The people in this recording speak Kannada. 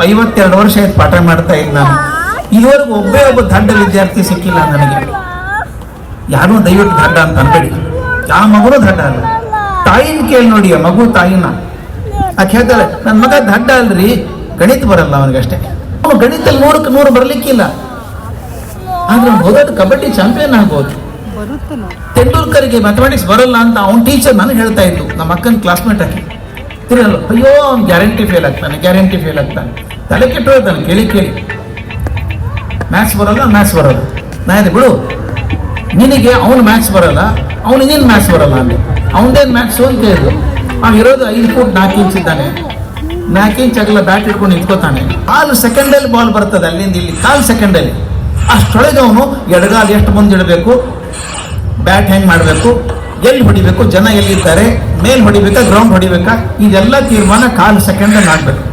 52 ವರ್ಷ ಆಯ್ತು ಪಾಠ ಮಾಡ್ತಾ ಇದ್ದ ನಾನು. ಇದುವರೆಗೂ ಒಬ್ಬ ದಡ್ಡ ವಿದ್ಯಾರ್ಥಿ ಸಿಕ್ಕಿಲ್ಲ ನನಗೆ. ಯಾರು ದಯವಿಟ್ಟು ದಡ್ಡ ಅಂತ ಅನ್ಬೇಡಿ, ಯಾವ ಮಗುನೂ ದಡ್ಡ ಅಲ್ಲ. ತಾಯಿನ ಕೇಳಿ ನೋಡಿ, ಆ ಮಗು ತಾಯಿನ ಆಕೆ ಹೇಳ್ತಾಳೆ, ನನ್ನ ಮಗ ದಡ್ಡ ಅಲ್ರಿ, ಗಣಿತ ಬರಲ್ಲ ಅವನಿಗಷ್ಟೇ. ಅವನು ಗಣಿತದಲ್ಲಿ 100ಕ್ಕೆ 100 ಬರ್ಲಿಕ್ಕಿಲ್ಲ, ಆದ್ರೆ ಹೋದಟ್ಟು ಕಬಡ್ಡಿ ಚಾಂಪಿಯನ್ ಆಗ್ಬೋದು. ತೆಂಡೂಲ್ಕರ್ಗೆ ಮ್ಯಾಥಮೆಟಿಕ್ಸ್ ಬರಲ್ಲ ಅಂತ ಅವ್ನ ಟೀಚರ್ ನನಗೆ ಹೇಳ್ತಾ ಇತ್ತು, ನಮ್ಮ ಅಕ್ಕನ ಕ್ಲಾಸ್ಮೇಟ್ ಆಗಿ. ತಿರಲ್ಲ, ಅಯ್ಯೋ ಅವ್ನು ಗ್ಯಾರಂಟಿ ಫೇಲ್ ಆಗ್ತಾನೆ. ತಲೆ ಕೆಟ್ಟು ಹೇಳ್ತಾನೆ ಕೇಳಿ ಮ್ಯಾಥ್ಸ್ ಬರಲ್ಲ. ನಾ ಇದೆ ಬಿಡು, ನಿನಗೆ ಅವನು ಮ್ಯಾಥ್ಸ್ ಬರಲ್ಲ, ಅವನಿಗೇನು ಮ್ಯಾಥ್ಸ್ ಬರಲ್ಲ ಅಂದೆ. ಅವನದೇನು ಮ್ಯಾಥ್ಸು ಅಂತ ಹೇಳಿದ್ರು. ಅವ್ನು ಇರೋದು 5 ಫೂಟ್ 4 ಇಂಚ್ ಇದ್ದಾನೆ. 4 ಇಂಚ್ ಆಗಲ್ಲ ಬ್ಯಾಟ್ ಹಿಡ್ಕೊಂಡು ನಿಂತ್ಕೋತಾನೆ. 4 ಸೆಕೆಂಡಲ್ಲಿ ಬಾಲ್ ಬರ್ತದೆ ಅಲ್ಲಿಂದ ಇಲ್ಲಿ, 4 ಸೆಕೆಂಡಲ್ಲಿ. ಅಷ್ಟೊಳಗೆ ಅವನು ಎಡಗಾಲು ಎಷ್ಟು ಮುಂದೆ ಇಡಬೇಕು, ಬ್ಯಾಟ್ ಹೆಂಗೆ ಮಾಡಬೇಕು, ಎಲ್ಲಿ ಹೊಡಿಬೇಕು, ಜನ ಎಲ್ಲಿದ್ದಾರೆ, ಮೇಲ್ ಹೊಡಿಬೇಕಾ ಗ್ರೌಂಡ್ ಹೊಡಿಬೇಕಾ, ಇದೆಲ್ಲ ತೀರ್ಮಾನ 1/4 ಸೆಕೆಂಡಲ್ಲಿ ಆಗಬೇಕು.